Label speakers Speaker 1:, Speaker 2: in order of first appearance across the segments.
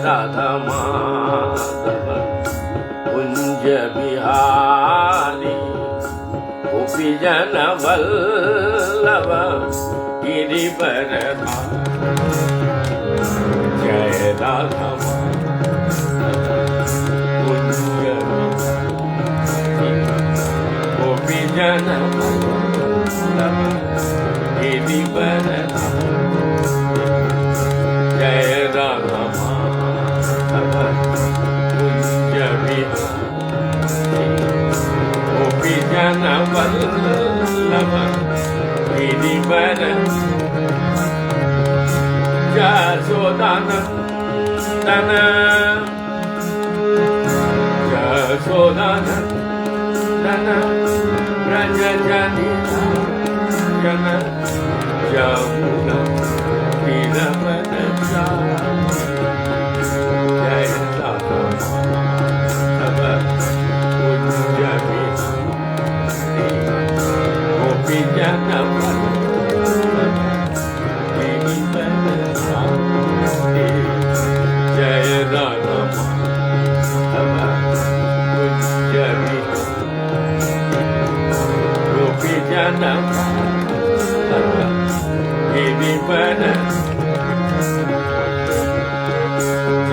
Speaker 1: राधा माधव कुंज बिहारी गोपी जन वल्लभ गिरिवरधारी जय राधा कुंज गोपी जन वल्लभ गिरिवरधारी जय राधा माधव कुंज बिहारी गोपी जन वल्लभ गिरिवरधारी यशोदानंदन यशोदानंदन व्रज जन यमुना तीरवनचारी जय राधा माधव कुंज बिहारी गोपी जन वल्लभ गिरिवरधारी जय राधा माधव कुंज बिहारी गोपी जन वल्लभ गिरिवरधारी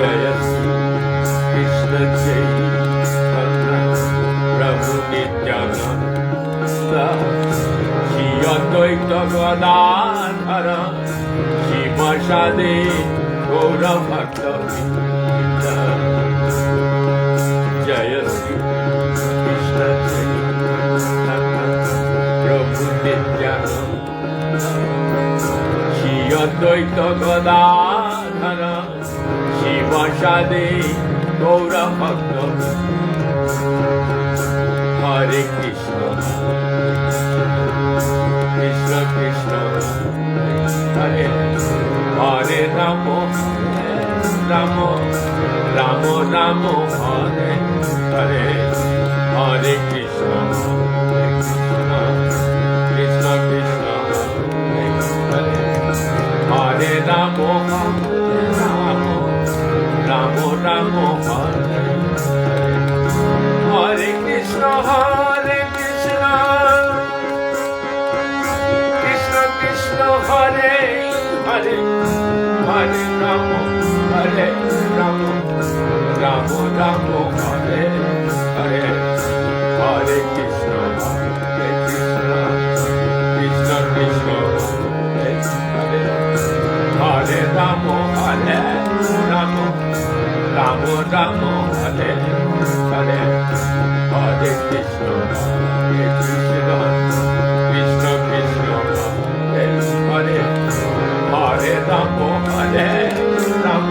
Speaker 1: जय श्री कृष्ण चैतन्य प्रभु नित्यानंद श्री अद्वैत गदाधर शिवसादि गौर भक्तवृंद जय श्री कृष्ण चैतन्य प्रभु नित्यानंद श्री अद्वैत गदाधर शिवसादि गौर भक्तवृंद हरे कृष्ण कृष्ण कृष्ण हरे हरे राम राम राम राम हरे हरे हरे कृष्ण कृष्ण कृष्ण हरे हरे राम राम राम राम हरे हरे कृष्ण कृष्ण कृष्ण हरे हरे हरे राम राम राम राम हरे हरे हरे कृष्ण कृष्ण कृष्ण हरे हरे हरे राम राम राम राम हरे हरे हरे कृष्ण कृष्ण कृष्ण हरे हरे हरे राम राम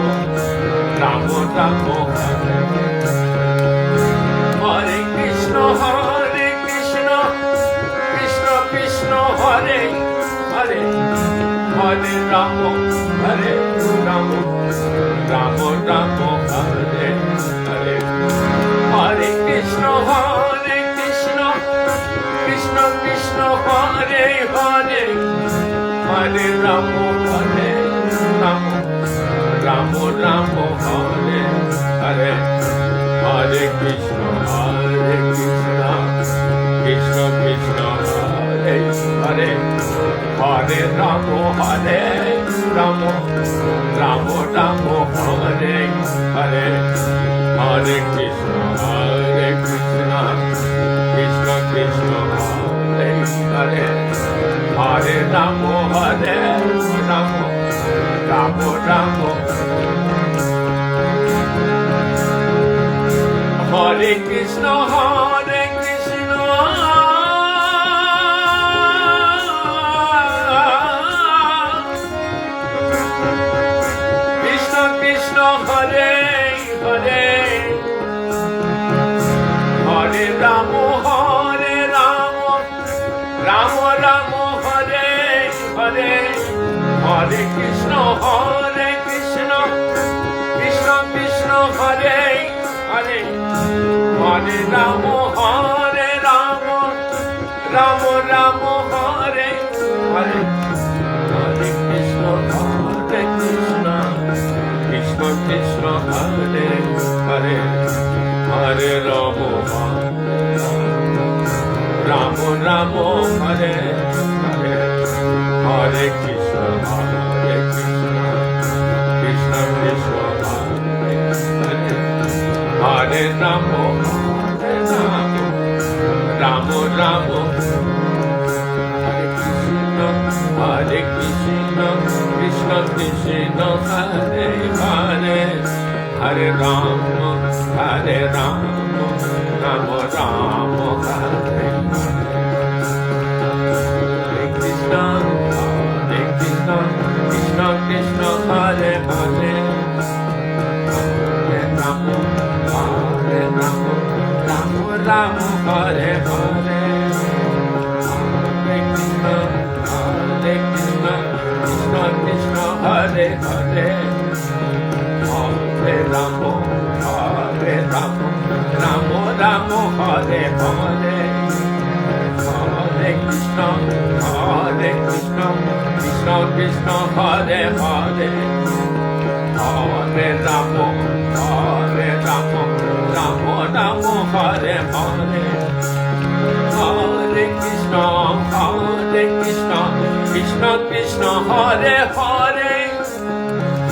Speaker 1: राम राम हरे हरे कृष्ण कृष्ण कृष्ण हरे हरे हरे राम राम राम राम हरे हरे हरे कृष्ण कृष्ण कृष्ण हरे हरे हरे राम राम राम राम हरे हरे हरे कृष्ण कृष्ण कृष्ण हरे हरे हरे राम राम राम राम हरे हरे हरे कृष्ण कृष्ण कृष्ण हरे हरे हरे राम राम राम राम हरे Krishna Krishna Krishna Hare Hare Hare Ram Ram Ram Hare Hare Hare Krishna Krishna Krishna Hare Hare Hare Ram Ram Ram Hare Hare Hare Krishna Krishna Krishna Krishna Hare Hare Hare Rama Rama Rama Hare Hare Hare Krishna Krishna Krishna Hare Hare Hare Rama Rama Rama Hare Krishna Krishna Krishna Hare Hare Hare Rama Rama Rama Hare Krishna Krishna Krishna Hare Hare Hare Rama Rama Hare Hare Krishna Krishna Hare Hare Hare Rama Rama Rama Hare Hare Hare Krishna Krishna Krishna Hare Hare Hare Rama Rama Hare Hare Hare Krishna Krishna Krishna Hare Hare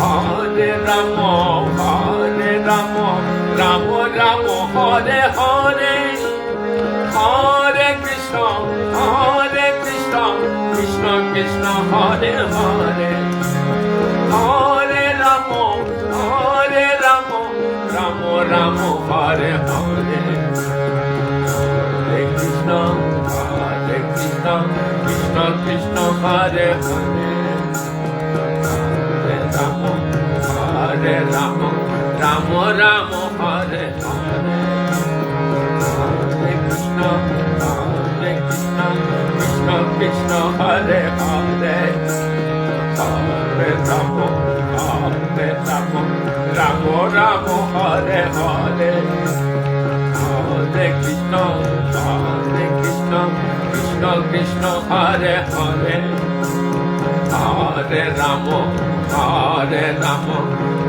Speaker 1: Hare Rama Rama Hare Hare Hare Krishna Krishna Krishna Hare Hare Hare Rama Rama Hare Hare Hare Krishna Krishna Krishna Hare Hare Hare Rama Rama Hare Hare Hare Krishna Krishna Krishna Hare Hare Hare Rama Rama Hare Hare Hare Krishna Krishna Hare Hare Hare Rama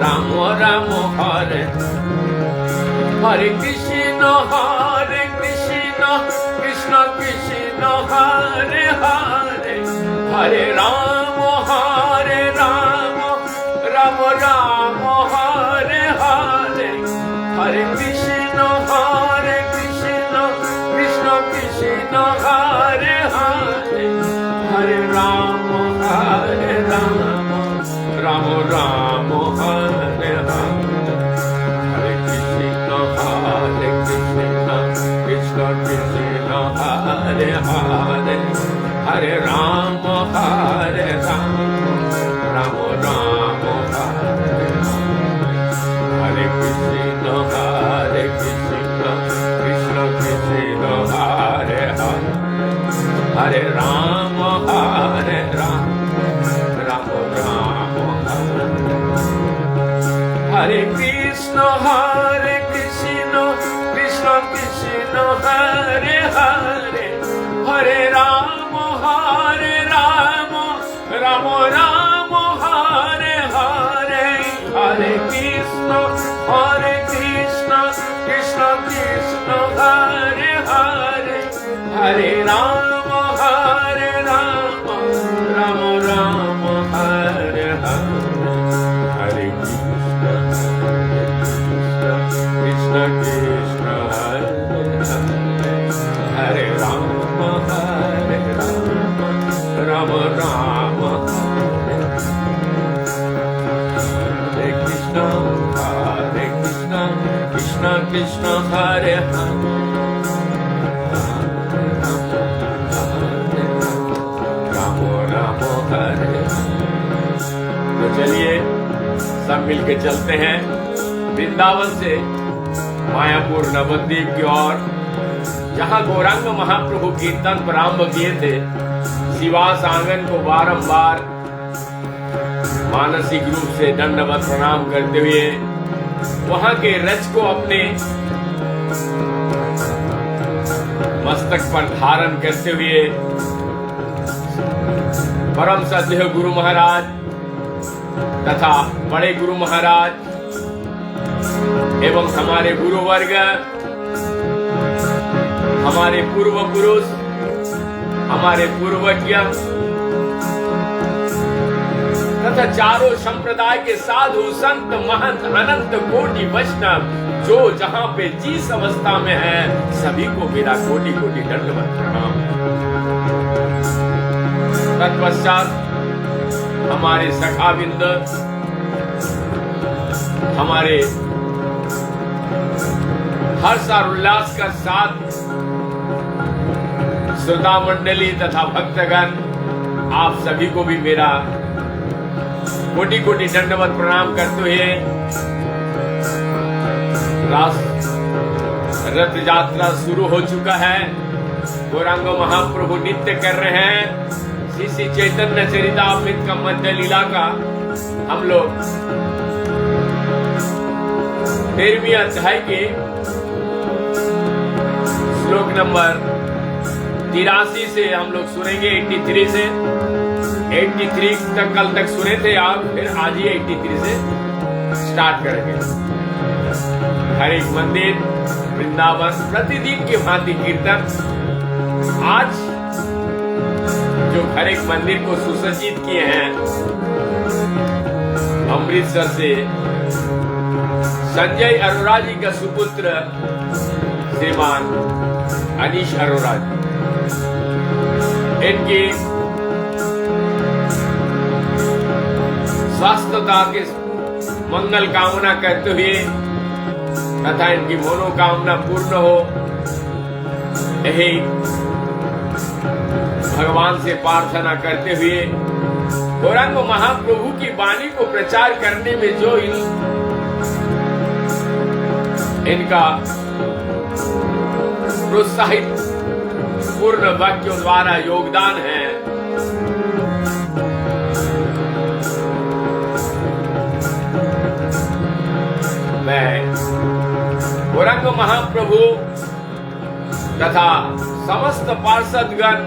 Speaker 1: Rama Hare Hare Krishna Krishna Krishna Hare Hare Hare Rama Rama Hare Hare Hare Krishna Krishna Krishna Hare Hare Hare Rama Rama Hare Hare Hare Krishna Krishna Krishna Hare Hare Hare Rama Rama Hare Hare Krishna Krishna Krishna Hare Hare Hare Rama Rama Hare Krishna Krishna Krishna Hare Hare Hare Rama Rama Hare Hare Hare Krishna Krishna Krishna Hare Hare Hare Rama Rama Hare Hare Hare Krishna Krishna Krishna Hare Hare Hare Rama Rama Hare Hare Krishna Krishna Krishna Hare Hare तो चलिए सब मिलके चलते हैं वृंदावन से मायापुर नवद्वीप की ओर, जहाँ गौरांग महाप्रभु कीर्तन प्रारंभ किए थे। शिवास आंगन को बारंबार मानसिक रूप से दंडवत प्रणाम करते हुए वहां के रज को अपने मस्तक पर धारण करते हुए परम सद्देह गुरु महाराज तथा बड़े गुरु महाराज एवं हमारे गुरु वर्ग, हमारे पूर्व पुरुष, हमारे पूर्वज्ञ तथा चारों संप्रदाय के साधु संत महंत अनंत कोटि वैष्णव जो जहां पे जिस अवस्था में है, सभी को मेरा कोटि कोटि दंडवत प्रणाम। तत्पश्चात हमारे सखाविंद, हमारे हर्ष और उल्लास का साथ श्रोता मंडली तथा भक्तगण, आप सभी को भी मेरा कोटि कोटि दंडवत प्रणाम करते हुए रथ यात्रा शुरू हो चुका है। गौरांग महाप्रभु नित्य कर रहे हैं। श्री श्री चैतन्य चरितामृत का मध्य लीला का हम लोग 13वीं अध्याय के श्लोक नंबर 83 से हम लोग सुनेंगे। 83 से 83 तक कल तक सुने थे आप, फिर आज ही 83 से स्टार्ट करेंगे। हर एक मंदिर वृंदावन प्रतिदिन की भांति कीर्तन। आज जो हर एक मंदिर को सुसज्जित किए हैं, अमृतसर से संजय अरोरा जी का सुपुत्र श्रीमान अनीश अरोरा जी, इनकी स्वास्थ्यता के मंगल कामना करते हुए तथा इनकी मनोकामना पूर्ण हो, यही भगवान से प्रार्थना करते हुए गौरांग महाप्रभु की वाणी को प्रचार करने में जो इनका प्रोत्साहित पूर्ण वाक्यों द्वारा योगदान है, मैं गौरांग महाप्रभु तथा समस्त पार्षदगण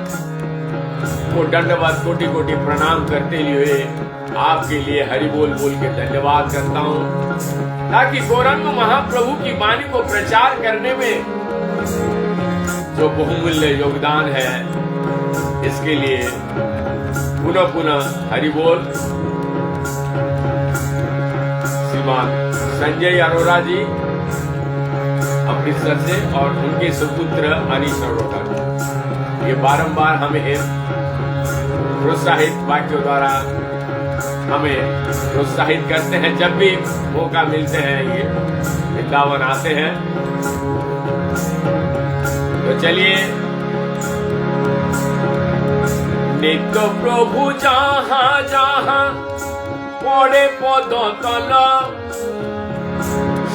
Speaker 1: को दंडवत कोटि कोटि प्रणाम करते हुए आपके लिए हरि बोल बोल के धन्यवाद करता हूँ, ताकि गौरांग महाप्रभु की वाणी को प्रचार करने में जो बहुमूल्य योगदान है, इसके लिए पुनः पुनः हरि बोल। श्रीमान संजय अरोरा जी अमृतसर से और उनके सुपुत्र अनीश अरोरा जी, ये बारंबार हमें प्रोत्साहित वाक्यों द्वारा हमें प्रोत्साहित करते हैं। जब भी मौका मिलते हैं ये वृंदावन आते हैं। तो चलिए, नित्य प्रभु जहाँ जहाँ पड़े पद तल,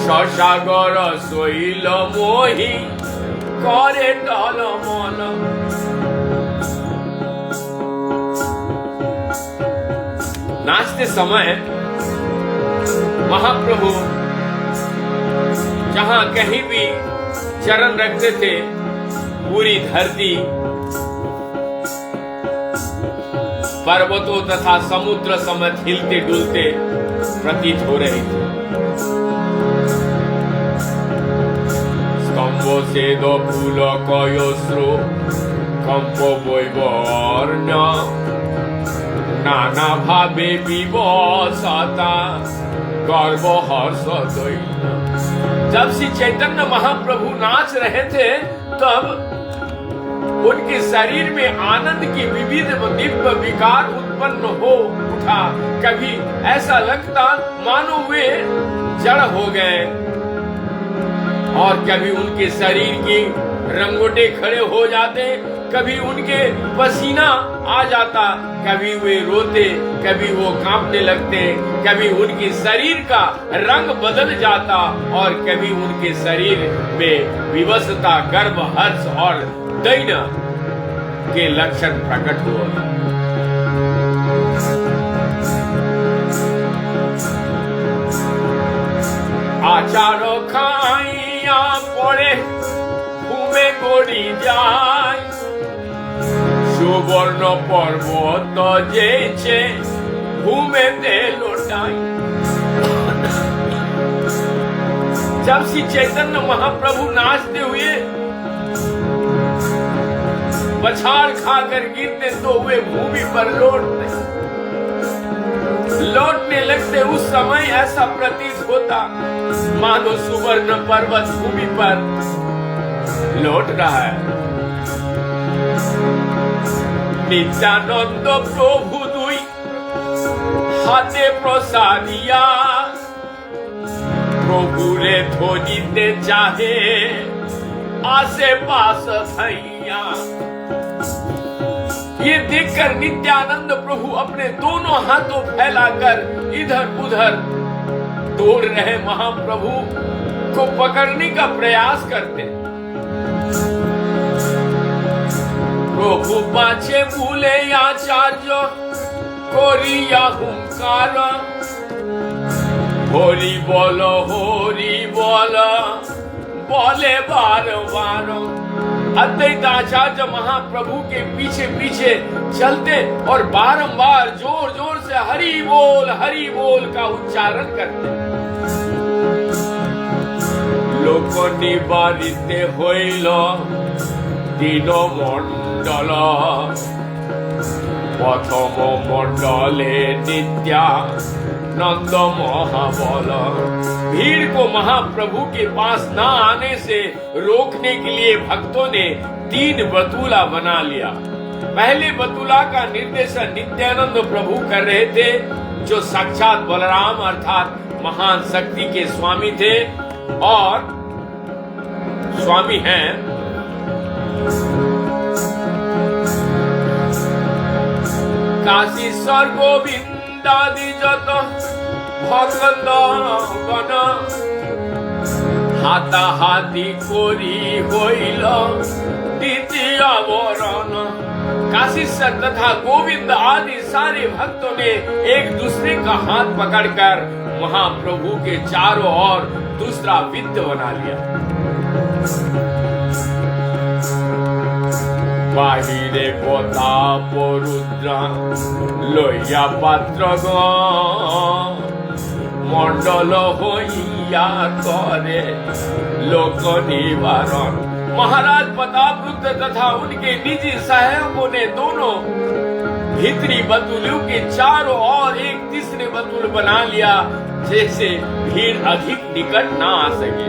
Speaker 1: ससागर शैल मोही करे टल मन। नाचते समय महाप्रभु जहां कहीं भी चरण रखते थे, पूरी धरती पर्वतों तथा समुद्र समेत हिलते डुलते प्रतीत हो रही थी। स्तंभ से दो फूल कयोश्रु कंप बर्ण, नाना भावे विवशता गर्व हर्ष दैन्य। जब श्री चैतन्य महाप्रभु नाच रहे थे, तब उनके शरीर में आनंद की विविध दिव्य विकार उत्पन्न हो उठा। कभी ऐसा लगता मानो वे जड़ हो गए, और कभी उनके शरीर की रंगोटे खड़े हो जाते, कभी उनके पसीना आ जाता, कभी वे रोते, कभी वो कांपने लगते, कभी उनके शरीर का रंग बदल जाता, और कभी उनके शरीर में विवशता, गर्व, हर्ष और दैन्य के लक्षण प्रकट हुए। आचार खाइया पड़े घूमे गोड़ी जाए, सुवर्ण पर्वत जेছে ঘুমেতে লোট लौटाई। जब श्री चैतन्य महाप्रभु नाचते हुए बछाड़ खाकर गिरते तो वे भूमि पर लौटने लगते, उस समय ऐसा प्रतीत होता मानो सुवर्ण पर्वत भूमि पर लौट रहा है। नित्यानंद प्रभु दुई हाथे प्रसादिया, प्रभु रे धोनीते चाहे आसे पास थैया। ये देखकर नित्यानंद प्रभु अपने दोनों हाथों फैलाकर इधर उधर दौड़ रहे महाप्रभु को पकड़ने का प्रयास करते। प्रभु पाछे भूले आचार्य कोरिया हुंकार, होरी बोलो बोले बार बार। अद्वैत आचार्य महाप्रभु के पीछे पीछे चलते और बारंबार जोर जोर से हरि बोल का उच्चारण करते। लोक निवारिते होइल दीनो मंडल, प्रथम मंडले नित्यानंद महाबल। भीड़ को महाप्रभु के पास न आने से रोकने के लिए भक्तों ने 3 बतूला बना लिया। पहले बतूला का निर्देशन नित्यानंद प्रभु कर रहे थे, जो साक्षात बलराम अर्थात महान शक्ति के स्वामी थे और स्वामी हैं। काशीश्वर गोविंदादि जत भक्त गण, हाथाहाथी कोरी होइल द्वितीय वरण। काशीश्वर तथा गोविंद आदि सारे भक्तों ने एक दूसरे का हाथ पकड़कर महाप्रभु के चारों ओर दूसरा वित्त बना लिया। बाहिरे प्रताप रुद्र लइया पात्र मंडल होइया करे लोक निवारण। महाराज प्रताप रुद्र तथा उनके निजी सहायकों ने दोनों भीतरी बतूलों के चारों ओर एक तीसरे बतूल बना लिया, जैसे भीड़ अधिक निकट ना आ सके।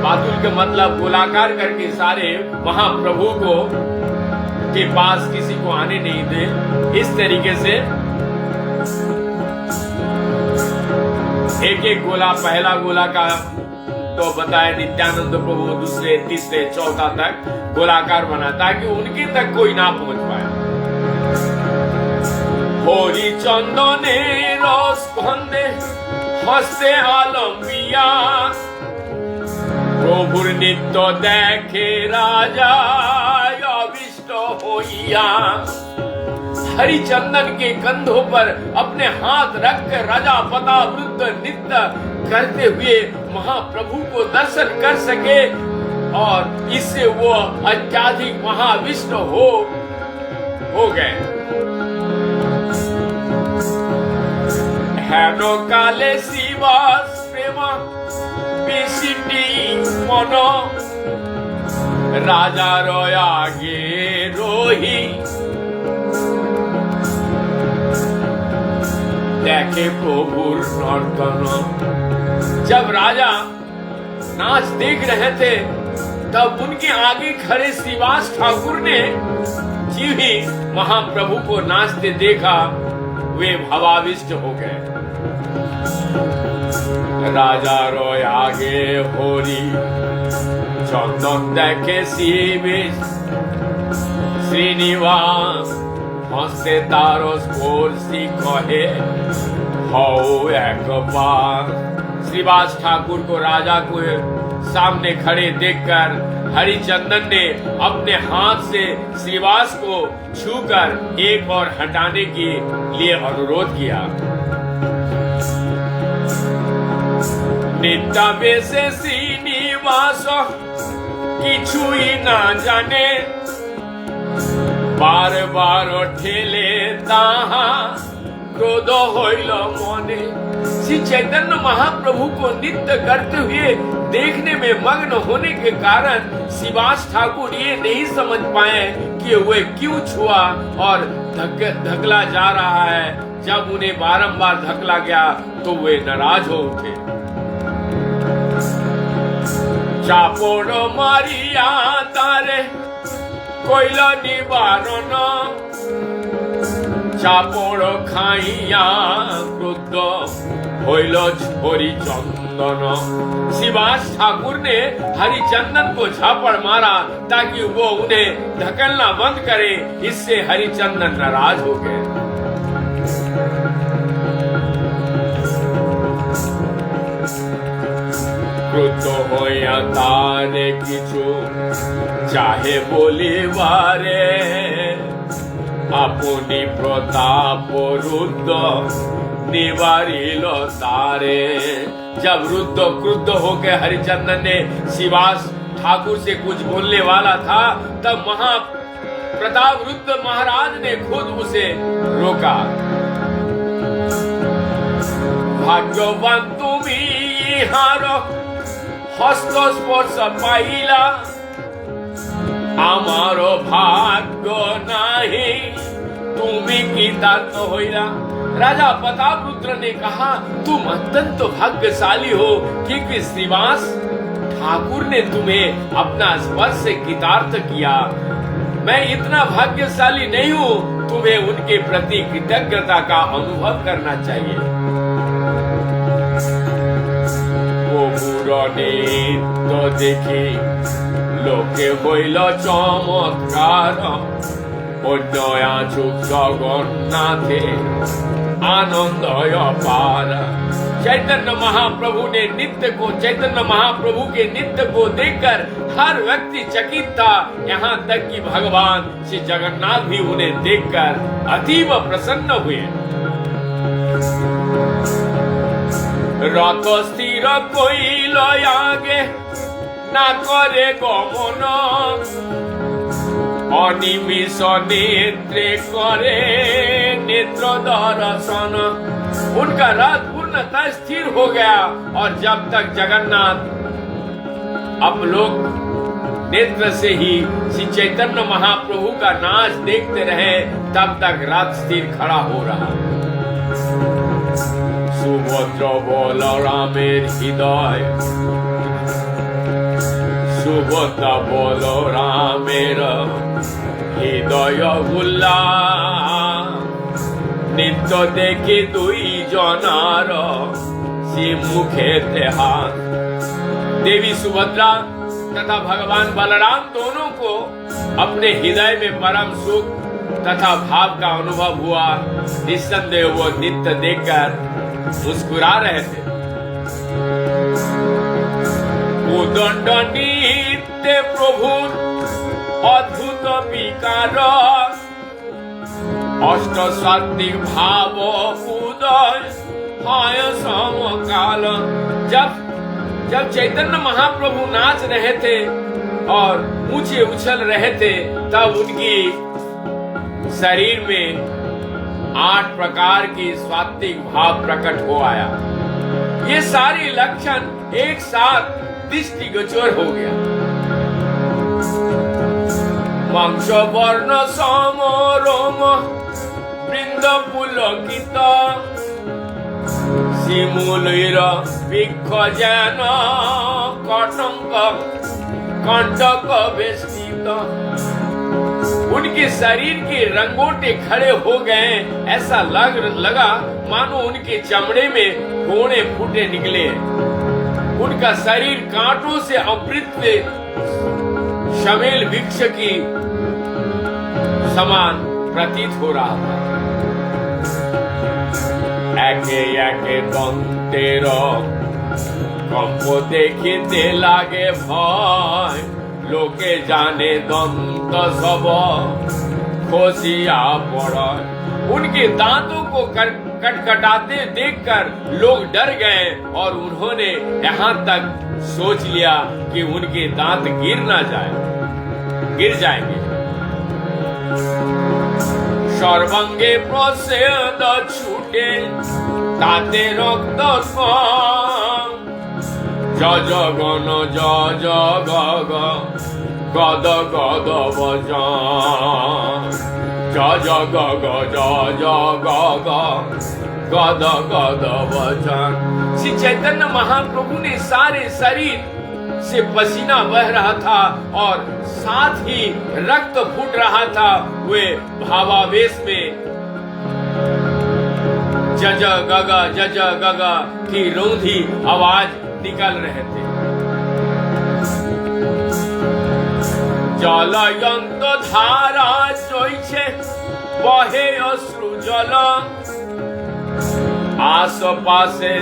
Speaker 1: बातुल के मतलब गोलाकार करके सारे महाप्रभु को के पास किसी को आने नहीं दे। इस तरीके से एक एक गोला, पहला गोला का तो बताया नित्यानंद प्रभु, दूसरे तीसरे चौथा तक गोलाकार बना ताकि उनके तक कोई ना पहुंच पाए। होरी चंदने रस खंदे हस्ते आलम्बिया, प्रभुर नित्य देखे राजा अविष्ट होइया। हरिचंदन के कंधों पर अपने हाथ रखकर राजा प्रताप रुद्र नृत्य करते हुए महाप्रभु को दर्शन कर सके और इससे वो अत्याधिक महाविष्ट हो गए। हेनो काले शिवास प्रेम बेसिटी मनो, राजा रोया गे रोही देखे प्रभुर नर्तन। जब राजा नाच देख रहे थे तब उनके आगे खड़े श्रीवास ठाकुर ने जी ही महाप्रभु को नाचते देखा, वे भावाविष्ट हो गए। राजा रोय आगे होरी चंदन देखे श्रीविश श्रीनिवास, हंसते तारो स्पोर्सी कहे हो एक बार। श्रीवास ठाकुर को राजा को सामने खड़े देखकर हरिचंदन ने अपने हाथ से श्रीवास को छूकर एक और हटाने के लिए अनुरोध किया। नित्या बेसे श्रीनिवास किछुई ना जाने, बार बार ठेले ताहा क्रोध होइल मने। श्री चैतन्य महाप्रभु को नित्य करते हुए देखने में मग्न होने के कारण शिवास ठाकुर ये नहीं समझ पाए कि वे क्यों छुआ और धकला जा रहा है। जब उन्हें बारंबार धकला गया तो वे नाराज हो उठे। चापोड़ मारिया तारे कोइल निवारण, चापोड़ खाइया क्रुद्ध होइल हरिचंदन। शिवास ठाकुर ने हरिचंदन को झापड़ मारा ताकि वो उन्हें धकेलना बंद करे। इससे हरिचंदन नाराज हो गए। क्रुद्ध होया तारे किछु चाहे बोलिबारे, अपनी प्रताप रुद्ध निवारिल तारे। जब रुद्ध क्रुद्ध होकर हरिचंदन ने शिवास ठाकुर से कुछ बोलने वाला था, तब प्रताप रुद्र महाराज ने खुद उसे रोका। भाग्यवान तुम्ही हार हस्त स्पर्श पाइला, आमारो भाग्य नहीं तुम्ही कृतार्थ होइला। राजा प्रताप रुद्र ने कहा, तुम अत्यंत भाग्यशाली हो क्योंकि श्रीवास ठाकुर ने तुम्हें अपना स्पर्श से कृतार्थ किया। मैं इतना भाग्यशाली नहीं हूँ, तुम्हें उनके प्रति कृतज्ञता का अनुभव करना चाहिए। तो देखी लोके हইল चमत्कार, অন্যয়া চুপ জগন্নাথে आनंदय पार। चैतन्य महाप्रभु ने नित्य को चैतन्य महाप्रभु के नित्य को देखकर हर व्यक्ति चकित था। यहाँ तक कि भगवान श्री जगन्नाथ भी उन्हें देखकर अतीव प्रसन्न हुए। रथ स्थिर कइल आगे ना करे गमन, अनिमिष नेत्रे करे नेत्र दर्शन। उनका रथ पूर्णतः स्थिर हो गया और जब तक जगन्नाथ अब लोग नेत्र से ही श्री चैतन्य महाप्रभु का नाच देखते रहे, तब तक रथ स्थिर खड़ा हो रहा। सुभद्र बलरामेर हृदय, सुभद्र बलरामेर हृदय उल्लास। नित्य देखी दुई जनार सी मुखे हाथ। देवी सुभद्रा तथा भगवान बलराम दोनों को अपने हृदय में परम सुख तथा भाव का अनुभव हुआ। निस्संदेह वो नित्य देखकर मुस्कुरा रहे थे। उदंड नित्य प्रभु अद्भुत विकार, अष्ट सात्विक भाव उदय हाय समकाल। जब चैतन्य महाप्रभु नाच रहे थे और ऊंचे उछल रहे थे, तब उनकी शरीर में 8 प्रकार की सात्विक भाव प्रकट हो आया। ये सारे लक्षण एक साथ दृष्टिगोचर हो गया। मांस वर्ण समरोम वृंद पुलकित, शिमूलैर वृक्ष जान कटंक कंटक वेष्टित। उनके शरीर के रंगोटे खड़े हो गए। ऐसा लगा मानो उनके चमड़े में फोड़े फूटे निकले। उनका शरीर कांटों से आवृत शमेल वृक्ष की समान प्रतीत हो रहा था। एके एके दंतेर कंप देखिते लागे भय, लोके जाने दंत सब खोसिया पड़। उनके दांतों को कटकटाते देखकर लोग डर गए और उन्होंने यहाँ तक सोच लिया कि उनके दांत गिर जाएंगे। सर्वांगे प्रसेद छूट ওঠে তাতে রক্ত জয় জগন জয় জগ গদ গদ বজন জয় জগ জয় জগ गद गद वचन। श्री चैतन्य महाप्रभु ने सारे शरीर से पसीना बह रहा था और साथ ही रक्त फूट रहा था। वे भावावेश में जज गगा की रोंधी आवाज निकल रहे थे। जलयंत धारा चलছে बहे अश्रु जल आसपासे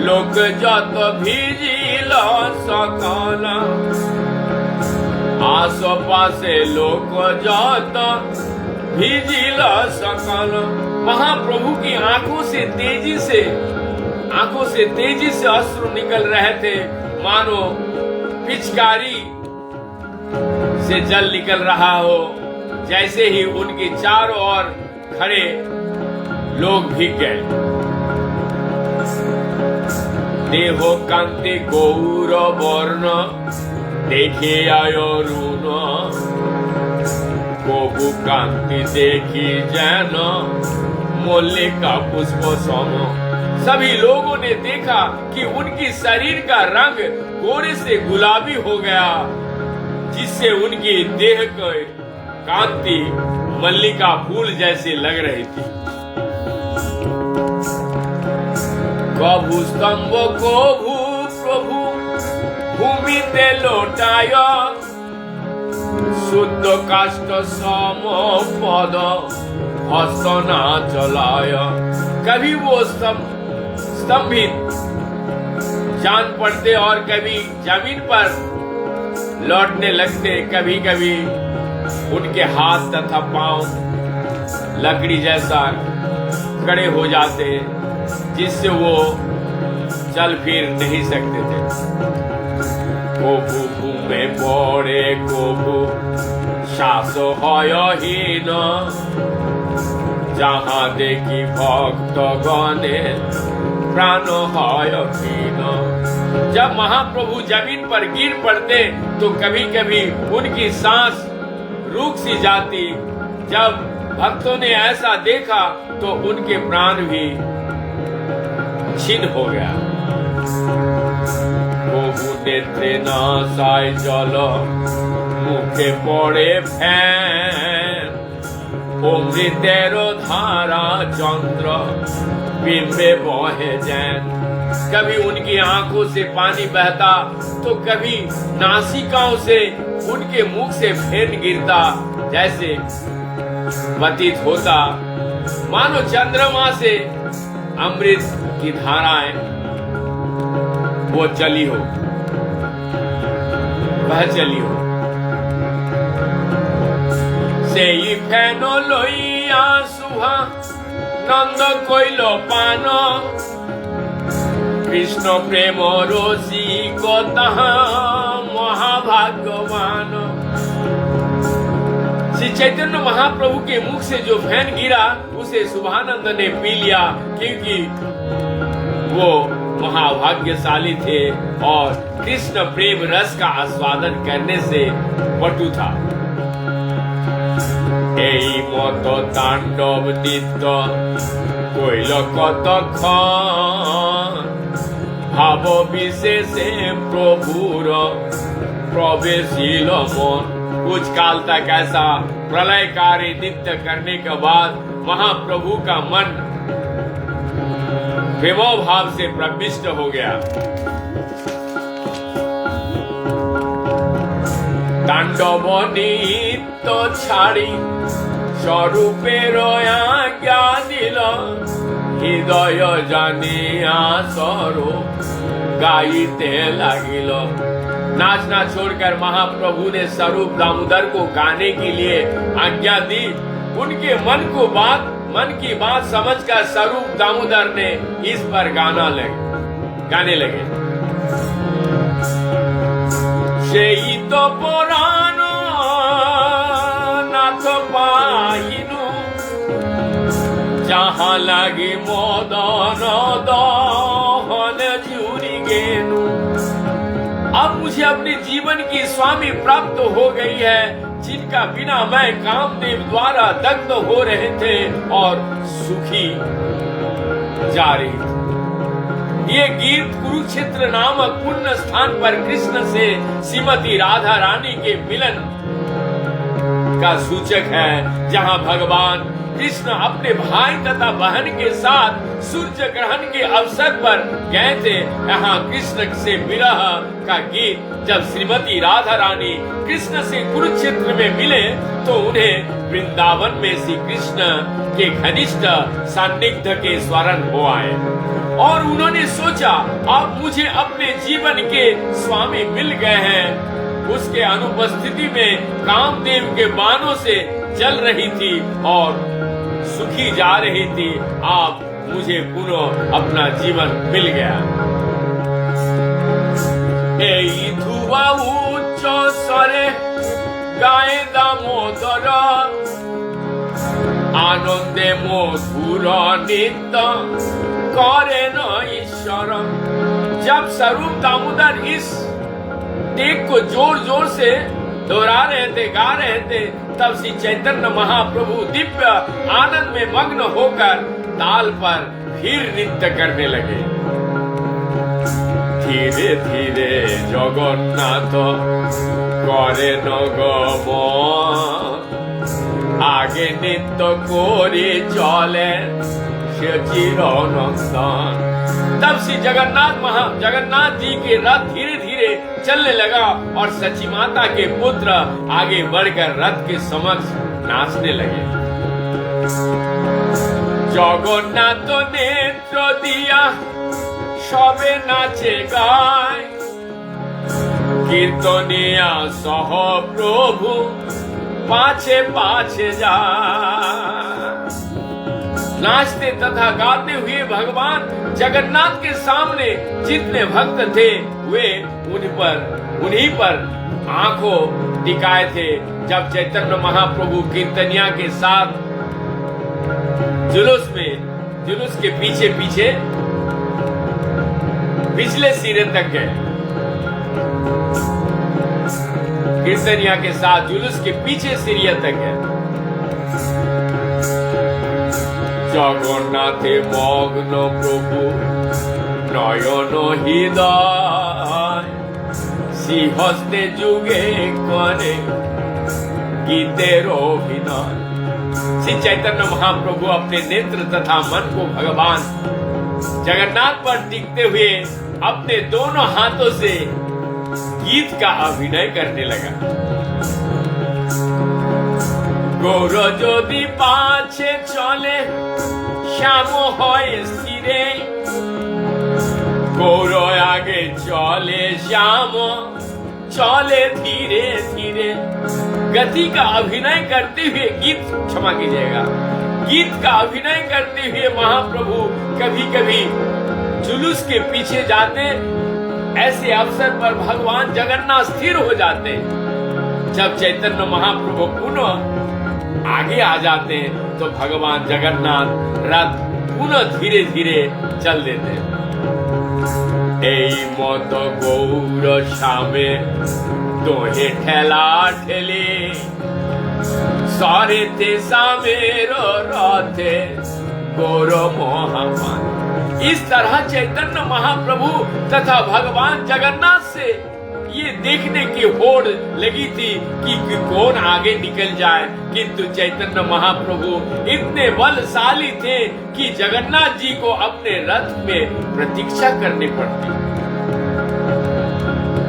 Speaker 1: लोक যত ভিজিল সকল आसपासे लोक যত ভিজিল सकल। महाप्रभु की आंखों से तेजी से अश्रु निकल रहे थे, मानो पिचकारी से जल निकल रहा हो। जैसे ही उनके चारों ओर खड़े लोग भीग गए। देहो कांति गौर वर्ण देखे आयो ऋण कबू कांति देखी जैन मल्लिका पुष्प सम। सभी लोगों ने देखा कि उनकी शरीर का रंग गोरे से गुलाबी हो गया, जिससे उनकी देह को कांति मल्लिका फूल जैसी लग रही थी। कभू स्तंभ कभू प्रभु भूमिते लौटाय शुद्ध काष्ठ सम पद हसना चलाय। कभी वो स्तंभित जान पड़ते और कभी जमीन पर लौटने लगते। कभी कभी उनके हाथ तथा पांव लकड़ी जैसा खड़े हो जाते, जिससे वो चल फिर नहीं सकते थे। कबू घूमे पड़े कबू श्वास हयहीन जहाँ देखी भक्त गणे प्राण हय हीन। जब महाप्रभु जमीन पर गिर पड़ते तो कभी कभी उनकी सांस रुक सी जाती। जब भक्तों ने ऐसा देखा तो उनके प्राण भी छीन हो गया। कबू नेत्रे नासाय जल मुखे पड़े फैन अमृतेर धारा चंद्र बिंबे बहे जैन। कभी उनकी आंखों से पानी बहता तो कभी नासिकाओं से उनके मुख से फेन गिरता, जैसे व्यतीत होता मानो चंद्रमा से अमृत की धाराएं वो चली हो, वह चली हो। से फेनो लोइया सुहा नंद कोइल पान कृष्ण प्रेम रोसी को तहा महाभाग्यवान। श्री चैतन्य महाप्रभु के मुख से जो फैन गिरा उसे शुभानंद ने पी लिया, क्योंकि वो महाभाग्यशाली थे और कृष्ण प्रेम रस का आस्वादन करने से पटु था। এই মত তাণ্ডব নিত্য কইল কতক্ষণ ভাব বিশেষে প্রভুর প্রবেশিল मन। कुछ काल तक ऐसा प्रलयकारी नित्य करने के बाद महाप्रभु का मन विभव भाव से प्रविष्ट हो गया। तांडव नित्य छाड़ी स्वरूपेर आज्ञा दिल हृदय जानिया स्वरूप गाइते लागिल। नाचना छोड़कर महाप्रभु ने स्वरूप दामोदर को गाने के लिए आज्ञा दी। उनके मन की बात समझकर स्वरूप दामोदर ने इस पर गाने लगे। সেই তো পুরানো पाइनु, जहाँ लगी मोदन दहन जुरी गेनु। अब मुझे अपने जीवन की स्वामी प्राप्त हो गई है, जिनका बिना मैं कामदेव द्वारा दग्ध हो रहे थे और सुखी जा रही थी। ये गीत कुरुक्षेत्र नामक पुण्य स्थान पर कृष्ण से श्रीमती राधा रानी के मिलन का सूचक है, जहां भगवान कृष्ण अपने भाई तथा बहन के साथ सूर्य ग्रहण के अवसर पर गए थे। यहाँ कृष्ण से विरह का गीत जब श्रीमती राधा रानी कृष्ण से कुरुक्षेत्र में मिले तो उन्हें वृंदावन में श्री कृष्ण के घनिष्ठ सान्निध्य के स्मरण हो आए और उन्होंने सोचा अब मुझे अपने जीवन के स्वामी मिल गए हैं। उसके अनुपस्थिति में कामदेव के बाणों से जल रही थी और सुखी जा रही थी। आप मुझे पुनः अपना जीवन मिल गया। এই ধুয়া উচ্চ স্বরে গায়ে দামোদর, আনন্দে মধুর নৃত্য করেন ईश्वर। जब स्वरूप दामोदर इस टेक को जोर जोर से दोहरा रहे थे, गा रहे थे, तब श्री चैतन्य महाप्रभु दिव्य आनंद में मग्न होकर ताल पर फिर नृत्य करने लगे। धीरे धीरे जगन्नाथ करे नगमन, आगे नृत्य करे चले से चिरनंदन। तब श्री जगन्नाथ जी के रथ धीरे धीरे चलने लगा और सची माता के पुत्र आगे बढ़कर रथ के समक्ष नाचने लगे। जगन्नाथ नेत्र दिया सबे नाचे गाय, कीर्तनिया सह प्रभु पाछे पाछे जाए। नाचते तथा गाते हुए भगवान जगन्नाथ के सामने जितने भक्त थे वे उन्हीं पर आंखों टिकाए थे। जब चैतन्य महाप्रभु कीर्तनिया के साथ जुलूस के पीछे पीछे पिछले सिरे तक गए, कीर्तनिया के साथ जुलूस के पीछे सिरिया तक गए। जगन्नाथे मग्न प्रभु नयन हृदय, श्रीहस्ते जुगे करे गीतेर अभिनय। श्री चैतन्य महाप्रभु अपने नेत्र तथा मन को भगवान जगन्नाथ पर टिकते हुए अपने दोनों हाथों से गीत का अभिनय करने लगा। गौर यदि पाछे चले श्याम হয় স্থিরে, गौर आगे चले श्याम चले धीरे धीरे। गति का अभिनय करते हुए क्षमा कीजिएगा, गीत का अभिनय करते हुए महाप्रभु कभी कभी जुलूस के पीछे जाते। ऐसे अवसर पर भगवान जगन्नाथ स्थिर हो जाते। जब चैतन्य महाप्रभु पुनः आगे आ जाते तो भगवान जगन्नाथ रथ पुनः धीरे धीरे चल देते। এই মত গৌর শ্যামে তোহে ঠেলা ঠেলে, সরেতে শ্যামের রথে गौर महामान। इस तरह चैतन्य महाप्रभु तथा भगवान जगन्नाथ से ये देखने की होड़ लगी थी कि कौन आगे निकल जाए, किंतु चैतन्य महाप्रभु इतने बलशाली थे कि जगन्नाथ जी को अपने रथ में प्रतीक्षा करनी पड़ती।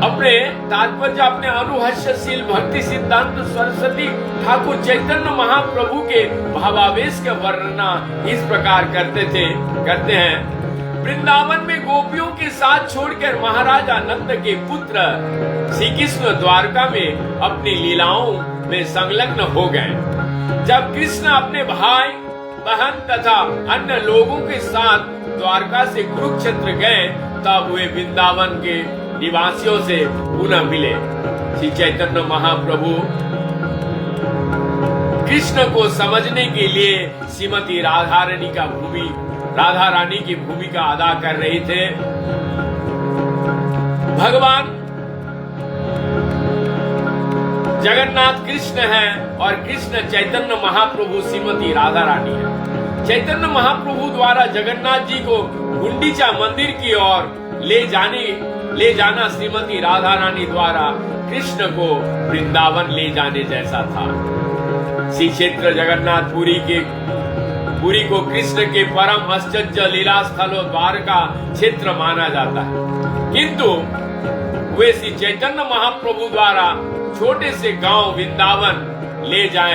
Speaker 1: अपने तात्पर्य अपने अनुहर्षशील भक्ति सिद्धांत सरस्वती ठाकुर चैतन्य महाप्रभु के भावावेश का वर्णना इस प्रकार करते हैं। वृंदावन में गोपियों के साथ छोड़कर महाराजा नंद के पुत्र श्री कृष्ण द्वारका में अपनी लीलाओं में संलग्न हो गए। जब कृष्ण अपने भाई बहन तथा अन्य लोगों के साथ द्वारका से कुरुक्षेत्र गए तब वे वृंदावन के निवासियों से पुनः मिले। श्री चैतन्य महाप्रभु कृष्ण को समझने के लिए श्रीमती राधा रानी की भूमिका अदा कर रहे थे। भगवान जगन्नाथ कृष्ण है और कृष्ण चैतन्य महाप्रभु श्रीमती राधा रानी है। चैतन्य महाप्रभु द्वारा जगन्नाथ जी को गुंडीचा मंदिर की ओर ले जाना श्रीमती राधा रानी द्वारा कृष्ण को वृंदावन ले जाने जैसा था। श्री क्षेत्र जगन्नाथ पुरी को कृष्ण के परम आश्चर्य लीला स्थलों द्वारका क्षेत्र माना जाता है, किंतु वे श्री चैतन्य महाप्रभु द्वारा छोटे से गांव वृंदावन ले जा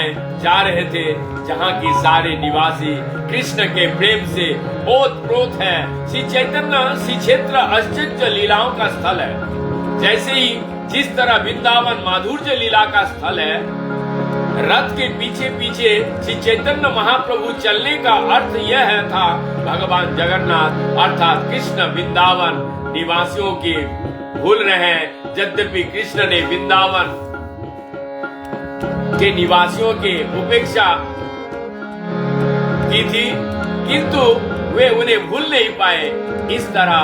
Speaker 1: रहे थे, जहां की सारे निवासी कृष्ण के प्रेम से ओत-प्रोत है। श्री क्षेत्र आश्चर्य लीलाओं का स्थल है। जैसे ही जिस तरह वृंदावन माधुर्य लीला का स्थल है, रथ के पीछे पीछे श्री चैतन्य महाप्रभु चलने का अर्थ यह था भगवान जगन्नाथ अर्थात कृष्ण वृंदावन निवासियों के भूल रहे हैं। यद्यपि कृष्ण ने वृंदावन के निवासियों के उपेक्षा की थी, किंतु वे उन्हें भूल नहीं पाए। इस तरह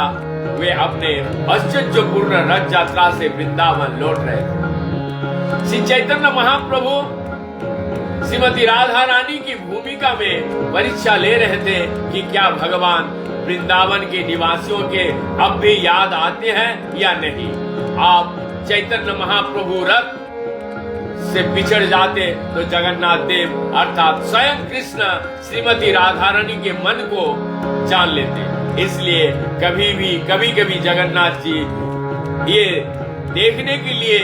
Speaker 1: वे अपने आश्चर्यपूर्ण रथ यात्रा से वृंदावन लौट रहे थे। श्री चैतन्य महाप्रभु श्रीमती राधा रानी की भूमिका में परीक्षा ले रहे थे कि क्या भगवान वृंदावन के निवासियों के अब भी याद आते हैं या नहीं। आप चैतन्य महाप्रभु रथ से पिछड़ जाते तो जगन्नाथ देव अर्थात स्वयं कृष्ण श्रीमती राधा रानी के मन को जान लेते। इसलिए कभी कभी जगन्नाथ जी ये देखने के लिए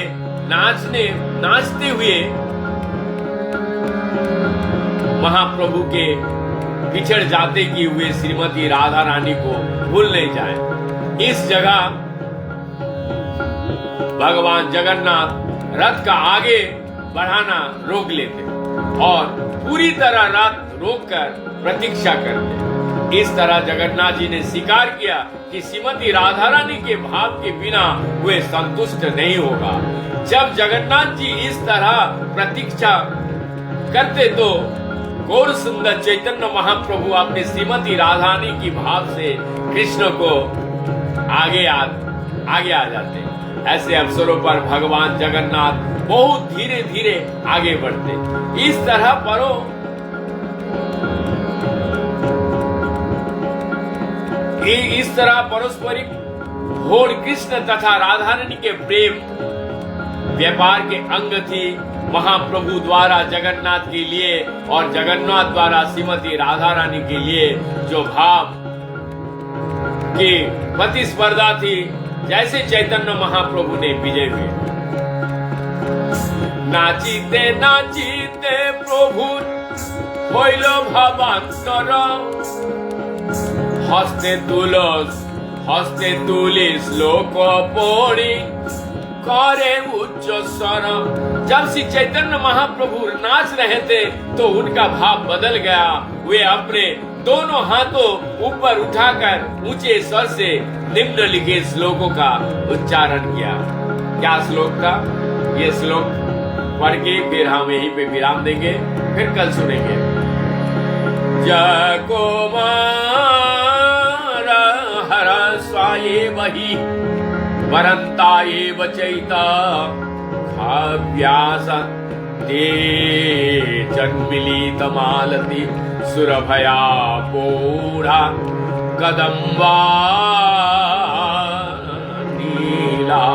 Speaker 1: नाचते हुए महाप्रभु के पिछड़ जाते कि वे श्रीमती राधा रानी को भूल नहीं जाए। इस जगह भगवान जगन्नाथ रथ का आगे बढ़ाना रोक लेते और पूरी तरह रथ रोककर प्रतीक्षा करते। इस तरह जगन्नाथ जी ने स्वीकार किया कि श्रीमती राधा रानी के भाव के बिना वे संतुष्ट नहीं होगा। जब जगन्नाथ जी इस तरह प्रतीक्षा करते तो गौर सुंदर चैतन्य महाप्रभु अपने श्रीमती राधा रानी की भाव से कृष्ण को आगे आ जाते। ऐसे अवसरों पर भगवान जगन्नाथ बहुत धीरे धीरे आगे बढ़ते। इस तरह पारस्परिक होड़ कृष्ण तथा राधा रानी के प्रेम व्यापार के अंग थी। महाप्रभु द्वारा जगन्नाथ के लिए और जगन्नाथ द्वारा श्रीमती राधा रानी के लिए जो भाव की प्रतिस्पर्धा थी, जैसे चैतन्य महाप्रभु ने विजय हुए। नाचीते नाचीते प्रभु হইল ভাবান্তর हस्ते तुली श्लोक पढ़ी करे उच्च स्वर। जब श्री चैतन्य महाप्रभु नाच रहे थे तो उनका भाव बदल गया। वे अपने दोनों हाथों ऊपर उठाकर ऊंचे स्वर से निम्नलिखित श्लोकों का उच्चारण किया। क्या श्लोक था? ये श्लोक पढ़ के फिर हम यहीं पे विराम देंगे, फिर कल सुनेंगे। जय कुमार हर स्वाये वही वरंता एव चैता व्यास ते जन्मिलित मालती सुरभया पौढ़ा कदम्बा नीला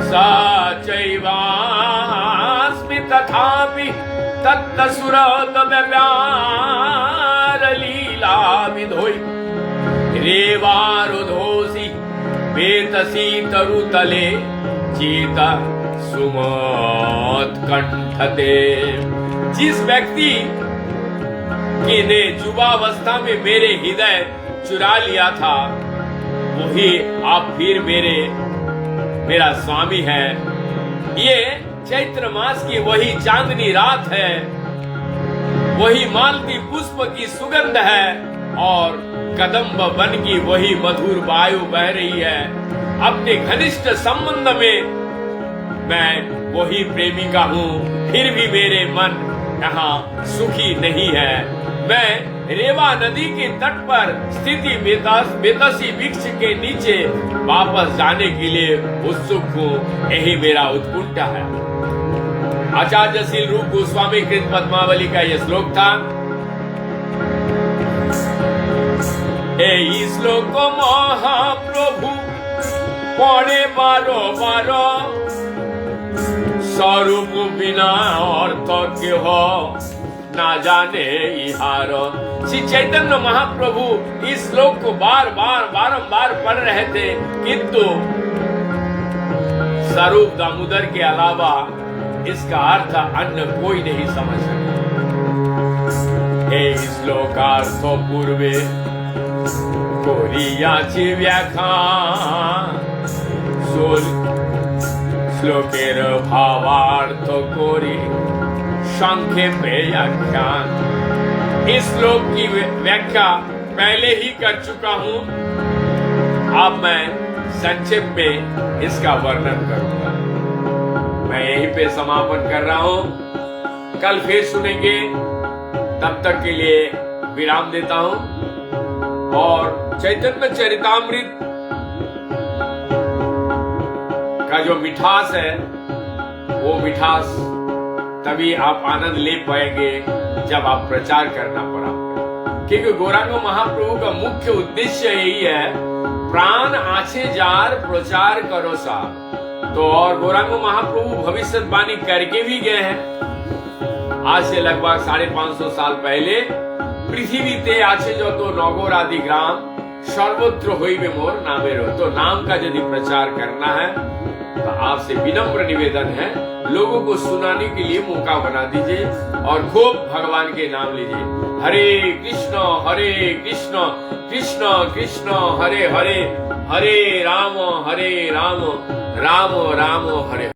Speaker 1: सा चैवास्मि तथापि तत्तसुरत व्यापार लीला विधोई रेवारुधोसी वेतसी तरुतले चीत सुमत कंठते। जिस व्यक्ति की ने युवावस्था में मेरे हृदय चुरा लिया था, वही आप फिर मेरा स्वामी है। ये चैत्र मास की वही चांदनी रात है, वही मालती पुष्प की सुगंध है और कदम्ब वन की वही मधुर वायु बह रही है। अपने घनिष्ठ संबंध में मैं वही प्रेमिका हूँ, फिर भी मेरे मन यहाँ सुखी नहीं है। मैं रेवा नदी के तट पर स्थित बेतसी वृक्ष के नीचे वापस जाने के लिए उत्सुक हूँ। यही मेरा उत्कुंठा है। आचार्य श्री रूप गोस्वामी कृत पद्मावली का यह श्लोक था। এই শ্লোক মহাপ্রভু পড়ে বারো বারো, স্বরূপ বিনা অর্থ কেহ ना जाने इहार। श्री चैतन्य महाप्रभु इस श्लोक को बार बार बारंबार पढ़ रहे थे, किंतु स्वरूप दामोदर के अलावा इसका अर्थ अन्य कोई नहीं समझ सका। हे श्लोकार्थ पूर्वे कोरियाची व्याख्या, श्लोकेर भावार्थ कोरी संक्षेपे व्याख्यान। इस श्लोक की व्याख्या पहले ही कर चुका हूं, अब मैं संक्षेप में इसका वर्णन करूंगा। मैं यहीं पे समापन कर रहा हूं। कल फिर सुनेंगे, तब तक के लिए विराम देता हूं। और चैतन्य चरितामृत का जो मिठास है, वो मिठास तभी आप आनंद ले पाएंगे जब आप प्रचार करना पड़ा। क्योंकि गौरांग महाप्रभु का मुख्य उद्देश्य यही है, प्राण आछे जार प्रचार करो सा। तो और गौरांग महाप्रभु भविष्यवाणी करके भी गए हैं। आज से लगभग 550 साल पहले, पृथ्वी ते आछे जो तो नगौर आदि ग्राम सर्वत्र होइबे मोर नामेरो। तो नाम का यदि प्रचार करना है तो आपसे विनम्र निवेदन है, लोगों को सुनाने के लिए मौका बना दीजिए और खूब भगवान के नाम लीजिए। हरे कृष्ण कृष्ण कृष्ण हरे हरे, हरे राम राम राम हरे।